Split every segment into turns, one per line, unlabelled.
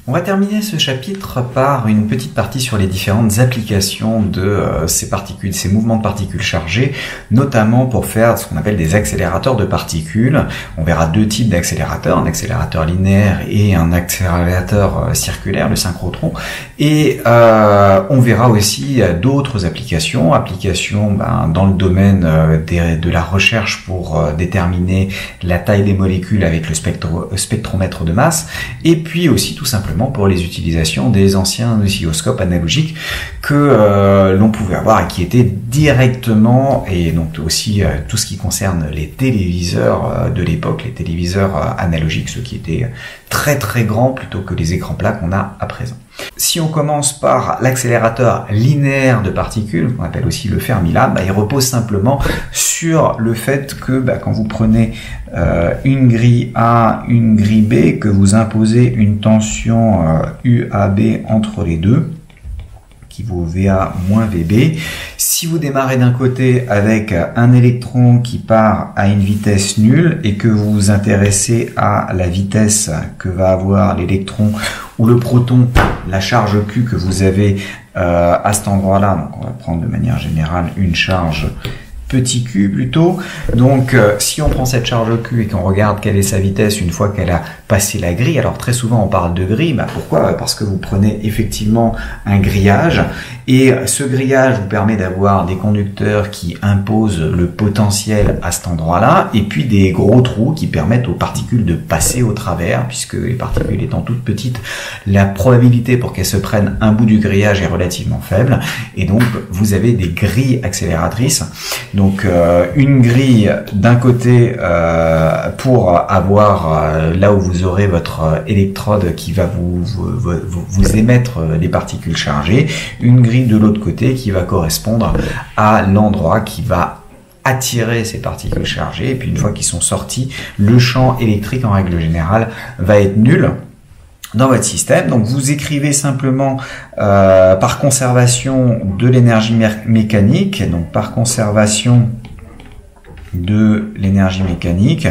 On va terminer ce chapitre par une petite partie sur les différentes applications de ces particules, ces mouvements de particules chargées, notamment pour faire ce qu'on appelle des accélérateurs de particules. On verra deux types d'accélérateurs, un accélérateur linéaire et un accélérateur circulaire, le synchrotron. Et on verra aussi d'autres applications, dans le domaine de la recherche pour déterminer la taille des molécules avec le spectromètre de masse, et puis aussi tout simplement pour les utilisations des anciens oscilloscopes analogiques que l'on pouvait avoir et qui étaient directement, et donc aussi tout ce qui concerne les téléviseurs de l'époque, les téléviseurs analogiques, ceux qui étaient très très grands plutôt que les écrans plats qu'on a à présent. Si on commence par l'accélérateur linéaire de particules, qu'on appelle aussi le Fermilab, il repose simplement sur le fait que quand vous prenez une grille A, une grille B, que vous imposez une tension UAB entre les deux, qui vaut VA moins VB. Si vous démarrez d'un côté avec un électron qui part à une vitesse nulle et que vous vous intéressez à la vitesse que va avoir l'électron ou le proton, la charge Q que vous avez à cet endroit-là, donc on va prendre de manière générale une charge petit q plutôt. Donc si on prend cette charge Q et qu'on regarde quelle est sa vitesse une fois qu'elle a passé la grille, alors très souvent on parle de grille, pourquoi? Parce que vous prenez effectivement un grillage, et ce grillage vous permet d'avoir des conducteurs qui imposent le potentiel à cet endroit-là, et puis des gros trous qui permettent aux particules de passer au travers, puisque les particules étant toutes petites, la probabilité pour qu'elles se prennent un bout du grillage est relativement faible, et donc vous avez des grilles accélératrices. Donc une grille d'un côté pour avoir là où vous aurez votre électrode qui va vous émettre des particules chargées, une grille de l'autre côté qui va correspondre à l'endroit qui va attirer ces particules chargées, et puis une fois qu'ils sont sortis, le champ électrique en règle générale va être nul dans votre système. Donc vous écrivez simplement par conservation de l'énergie mécanique, donc par conservation de l'énergie mécanique,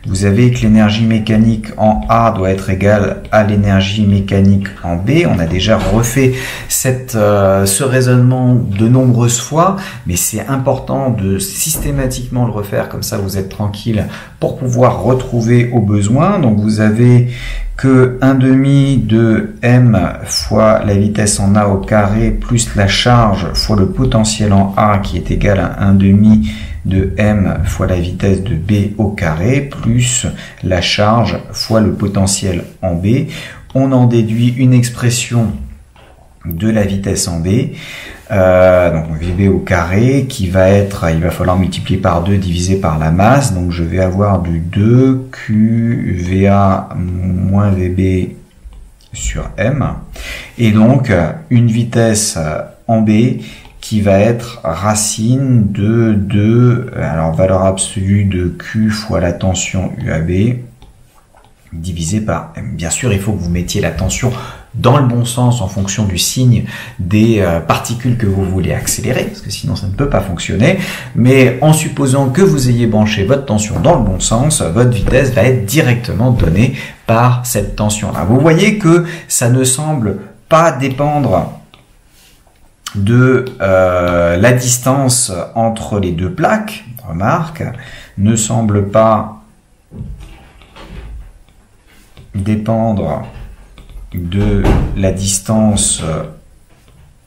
vous avez que l'énergie mécanique en A doit être égale à l'énergie mécanique en B. On a déjà refait ce raisonnement de nombreuses fois, mais c'est important de systématiquement le refaire, comme ça vous êtes tranquille pour pouvoir retrouver au besoin. Donc vous avez que 1/2 de m fois la vitesse en A au carré plus la charge fois le potentiel en A qui est égal à 1/2 de m fois la vitesse de B au carré plus la charge fois le potentiel en B. On en déduit une expression de la vitesse en B, donc VB au carré, qui va être, il va falloir multiplier par 2 divisé par la masse, donc je vais avoir du 2 QVA moins VB sur M, et donc une vitesse en B qui va être racine de 2, alors valeur absolue de Q fois la tension UAB, divisé par M. Bien sûr, il faut que vous mettiez la tension dans le bon sens en fonction du signe des particules que vous voulez accélérer, parce que sinon ça ne peut pas fonctionner, mais en supposant que vous ayez branché votre tension dans le bon sens, votre vitesse va être directement donnée par cette tension-là. Vous voyez que ça ne semble pas dépendre de la distance entre les deux plaques, remarque, ne semble pas dépendre de la distance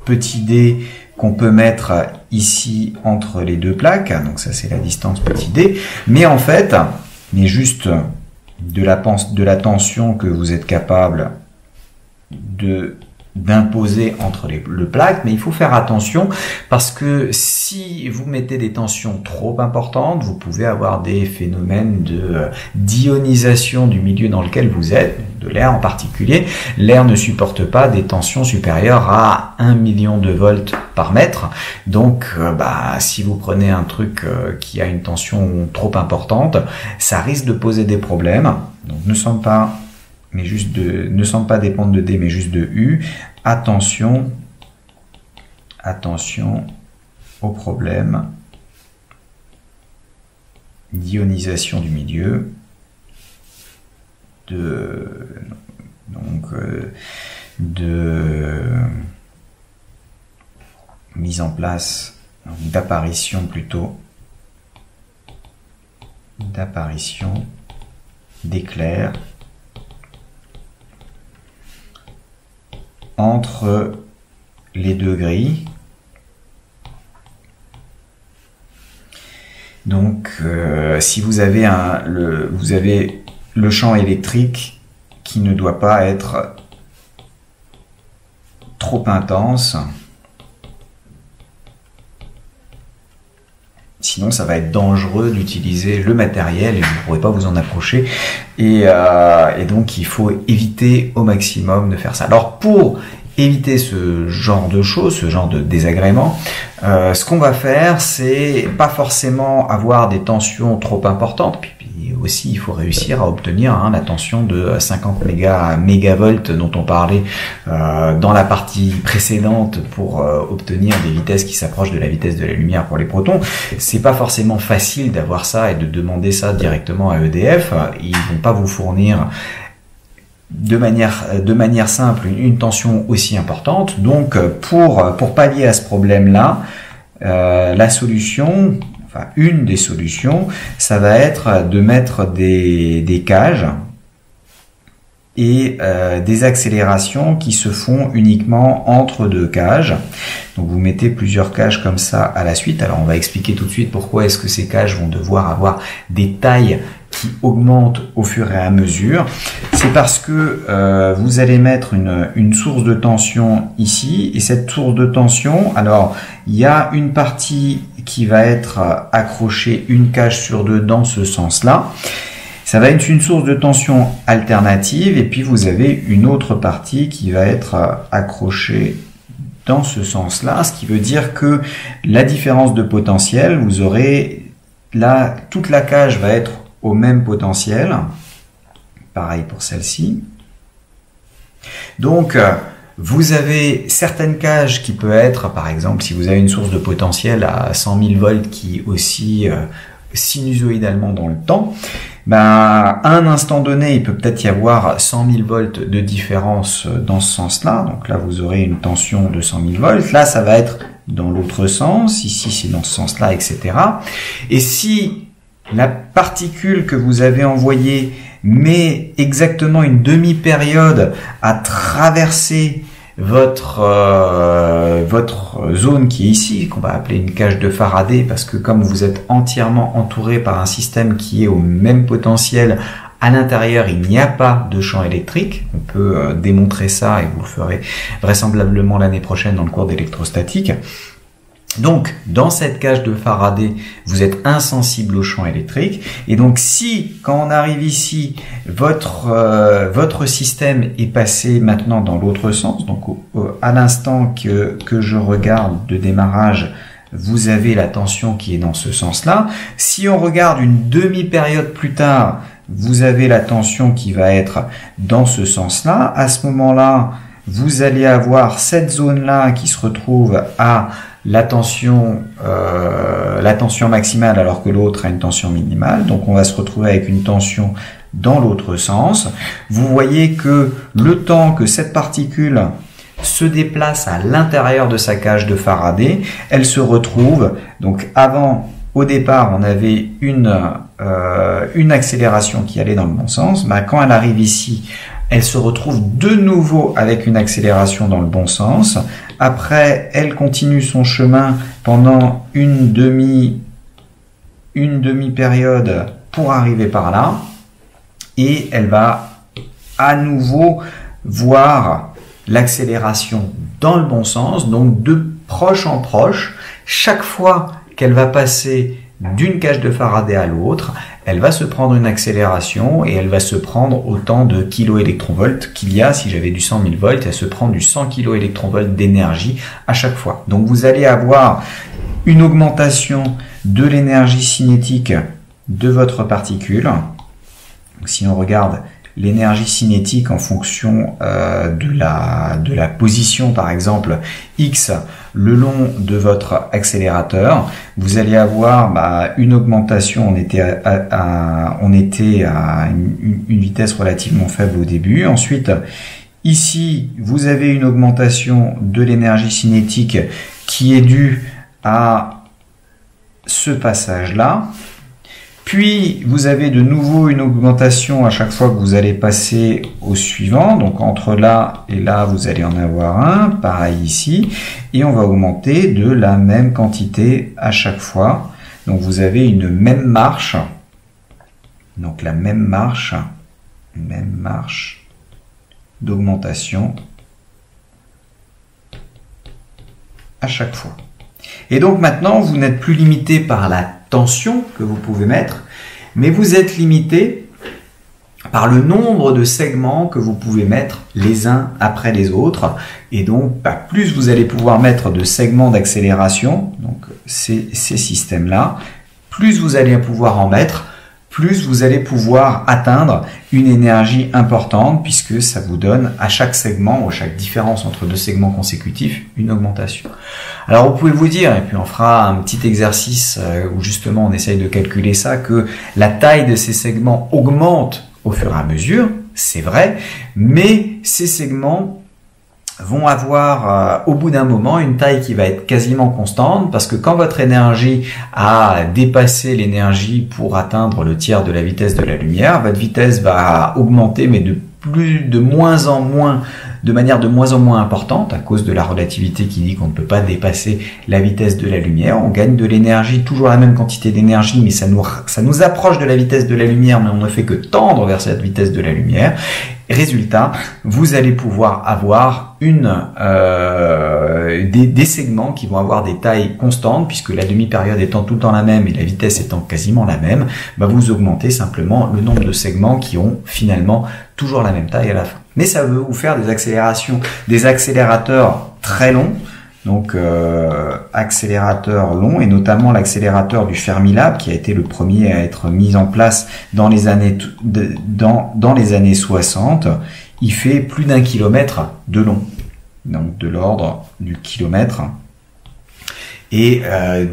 petit d qu'on peut mettre ici entre les deux plaques, donc ça c'est la distance petit d, mais en fait, juste de la tension que vous êtes capable d'imposer entre le plaque, mais il faut faire attention parce que si vous mettez des tensions trop importantes, vous pouvez avoir des phénomènes d'ionisation du milieu dans lequel vous êtes, de l'air en particulier. L'air ne supporte pas des tensions supérieures à 1 million de volts par mètre, donc si vous prenez un truc qui a une tension trop importante, ça risque de poser des problèmes. Donc ne semble pas dépendre de D, mais juste de U. Attention au problème d'ionisation du milieu, donc de mise en place, d'apparition plutôt, d'apparition d'éclairs entre les deux grilles. Donc, si vous avez le champ électrique qui ne doit pas être trop intense, sinon ça va être dangereux d'utiliser le matériel et vous ne pourrez pas vous en approcher, et donc il faut éviter au maximum de faire ça. Alors pour éviter ce genre de choses, ce genre de désagréments, ce qu'on va faire, c'est pas forcément avoir des tensions trop importantes, puis aussi il faut réussir à obtenir la tension de 50 mégavolts dont on parlait dans la partie précédente pour obtenir des vitesses qui s'approchent de la vitesse de la lumière pour les protons. C'est pas forcément facile d'avoir ça et de demander ça directement à EDF. Ils vont pas vous fournir de manière simple une tension aussi importante. Donc pour pallier à ce problème-là, la solution, enfin une des solutions, ça va être de mettre des cages et des accélérations qui se font uniquement entre deux cages. Donc vous mettez plusieurs cages comme ça à la suite. Alors on va expliquer tout de suite pourquoi est-ce que ces cages vont devoir avoir des tailles qui augmentent au fur et à mesure. C'est parce que vous allez mettre une source de tension ici, et cette source de tension, alors il y a une partie qui va être accrochée une cage sur deux dans ce sens-là. Ça va être une source de tension alternative, et puis vous avez une autre partie qui va être accrochée dans ce sens-là, ce qui veut dire que la différence de potentiel, vous aurez là, toute la cage va être au même potentiel. Pareil pour celle-ci. Donc, vous avez certaines cages qui peuvent être, par exemple, si vous avez une source de potentiel à 100 000 volts qui oscille sinusoïdalement dans le temps, à un instant donné, il peut peut-être y avoir 100 000 volts de différence dans ce sens-là. Donc là, vous aurez une tension de 100 000 volts. Là, ça va être dans l'autre sens. Ici, c'est dans ce sens-là, etc. Et si la particule que vous avez envoyée met exactement une demi-période à traverser votre zone qui est ici, qu'on va appeler une cage de Faraday, parce que comme vous êtes entièrement entouré par un système qui est au même potentiel, à l'intérieur il n'y a pas de champ électrique. On peut démontrer ça, et vous le ferez vraisemblablement l'année prochaine dans le cours d'électrostatique. Donc, dans cette cage de Faraday, vous êtes insensible au champ électrique. Et donc, si, quand on arrive ici, votre système est passé maintenant dans l'autre sens, donc à l'instant que je regarde de démarrage, vous avez la tension qui est dans ce sens-là. Si on regarde une demi-période plus tard, vous avez la tension qui va être dans ce sens-là. À ce moment-là, vous allez avoir cette zone-là qui se retrouve à la tension maximale, alors que l'autre a une tension minimale. Donc on va se retrouver avec une tension dans l'autre sens. Vous voyez que le temps que cette particule se déplace à l'intérieur de sa cage de Faraday, elle se retrouve, donc avant, au départ, on avait une accélération qui allait dans le bon sens. Quand elle arrive ici, elle se retrouve de nouveau avec une accélération dans le bon sens. Après, elle continue son chemin pendant une demi-période pour arriver par là. Et elle va à nouveau voir l'accélération dans le bon sens, donc de proche en proche. Chaque fois qu'elle va passer d'une cage de Faraday à l'autre, elle va se prendre une accélération, et elle va se prendre autant de kiloélectronvolts qu'il y a. Si j'avais du 100 000 volts, elle se prend du 100 kiloélectronvolts d'énergie à chaque fois. Donc vous allez avoir une augmentation de l'énergie cinétique de votre particule. Donc, si on regarde l'énergie cinétique en fonction de la position, par exemple, X, le long de votre accélérateur. Vous allez avoir une augmentation, on était à une vitesse relativement faible au début. Ensuite, ici, vous avez une augmentation de l'énergie cinétique qui est due à ce passage-là. Puis, vous avez de nouveau une augmentation à chaque fois que vous allez passer au suivant. Donc, entre là et là, vous allez en avoir un. Pareil ici. Et on va augmenter de la même quantité à chaque fois. Donc, vous avez une même marche. Donc, la même marche d'augmentation à chaque fois. Et donc, maintenant, vous n'êtes plus limité par la tension que vous pouvez mettre, mais vous êtes limité par le nombre de segments que vous pouvez mettre les uns après les autres. Et donc, plus vous allez pouvoir mettre de segments d'accélération, donc ces systèmes-là, plus vous allez pouvoir en mettre, plus vous allez pouvoir atteindre une énergie importante, puisque ça vous donne à chaque segment, ou à chaque différence entre deux segments consécutifs, une augmentation. Alors vous pouvez vous dire, et puis on fera un petit exercice où justement on essaye de calculer ça, que la taille de ces segments augmente au fur et à mesure, c'est vrai, mais ces segments vont avoir au bout d'un moment une taille qui va être quasiment constante, parce que quand votre énergie a dépassé l'énergie pour atteindre le tiers de la vitesse de la lumière, votre vitesse va augmenter, mais de manière de moins en moins importante, à cause de la relativité qui dit qu'on ne peut pas dépasser la vitesse de la lumière. On gagne de l'énergie, toujours la même quantité d'énergie, mais ça nous approche de la vitesse de la lumière, mais on ne fait que tendre vers cette vitesse de la lumière. Résultat, vous allez pouvoir avoir des segments qui vont avoir des tailles constantes, puisque la demi-période étant tout le temps la même et la vitesse étant quasiment la même, vous augmentez simplement le nombre de segments qui ont finalement toujours la même taille à la fin. Mais ça veut vous faire des accélérateurs très longs, donc accélérateur long, et notamment l'accélérateur du Fermilab qui a été le premier à être mis en place dans les années 60. Il fait plus d'1 kilomètre de long, donc de l'ordre du kilomètre. Et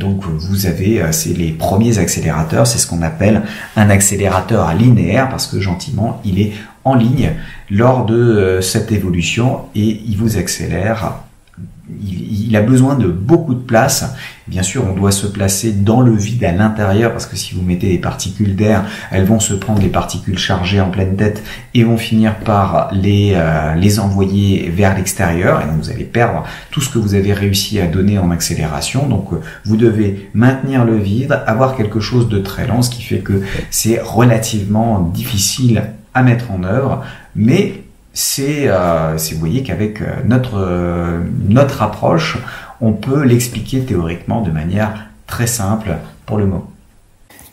donc vous avez, c'est les premiers accélérateurs, c'est ce qu'on appelle un accélérateur linéaire, parce que gentiment il est en ligne lors de cette évolution et il vous accélère. Il a besoin de beaucoup de place. Bien sûr, on doit se placer dans le vide à l'intérieur, parce que si vous mettez des particules d'air, elles vont se prendre les particules chargées en pleine tête et vont finir par les envoyer vers l'extérieur, et donc vous allez perdre tout ce que vous avez réussi à donner en accélération. Donc vous devez maintenir le vide, avoir quelque chose de très lent, ce qui fait que c'est relativement difficile à mettre en œuvre, mais vous voyez qu'avec notre approche, on peut l'expliquer théoriquement de manière très simple pour le moment.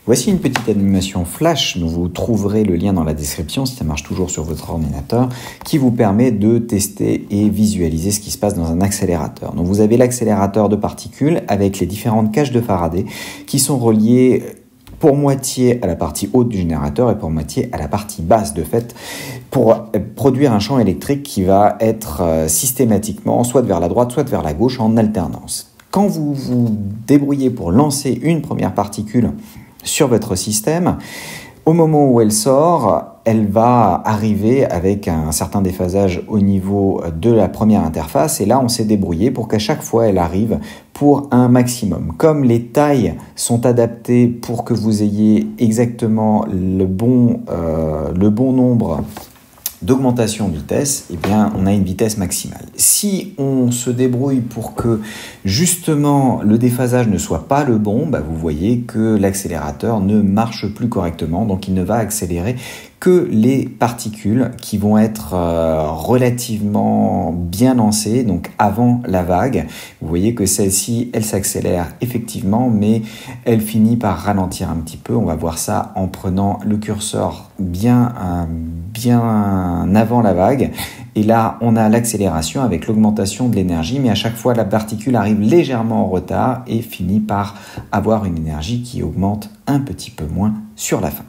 Voici une petite animation flash, dont vous trouverez le lien dans la description si ça marche toujours sur votre ordinateur, qui vous permet de tester et visualiser ce qui se passe dans un accélérateur. Donc vous avez l'accélérateur de particules avec les différentes cages de Faraday qui sont reliées pour moitié à la partie haute du générateur et pour moitié à la partie basse, de fait, pour produire un champ électrique qui va être systématiquement soit vers la droite, soit vers la gauche en alternance. Quand vous vous débrouillez pour lancer une première particule sur votre système, au moment où elle sort, elle va arriver avec un certain déphasage au niveau de la première interface, et là on s'est débrouillé pour qu'à chaque fois elle arrive pour un maximum. Comme les tailles sont adaptées pour que vous ayez exactement le bon nombre d'augmentation de vitesse, eh bien, on a une vitesse maximale. Si on se débrouille pour que justement le déphasage ne soit pas le bon, vous voyez que l'accélérateur ne marche plus correctement, donc il ne va accélérer que les particules qui vont être relativement bien lancées, donc avant la vague. Vous voyez que celle-ci, elle s'accélère effectivement, mais elle finit par ralentir un petit peu. On va voir ça en prenant le curseur bien avant la vague. Et là, on a l'accélération avec l'augmentation de l'énergie, mais à chaque fois, la particule arrive légèrement en retard et finit par avoir une énergie qui augmente un petit peu moins sur la fin.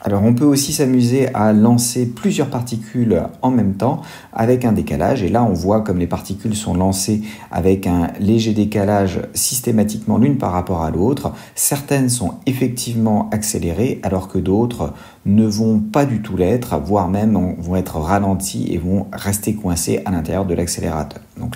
Alors on peut aussi s'amuser à lancer plusieurs particules en même temps avec un décalage. Et là on voit comme les particules sont lancées avec un léger décalage systématiquement l'une par rapport à l'autre. Certaines sont effectivement accélérées alors que d'autres ne vont pas du tout l'être, voire même vont être ralenties et vont rester coincées à l'intérieur de l'accélérateur. Donc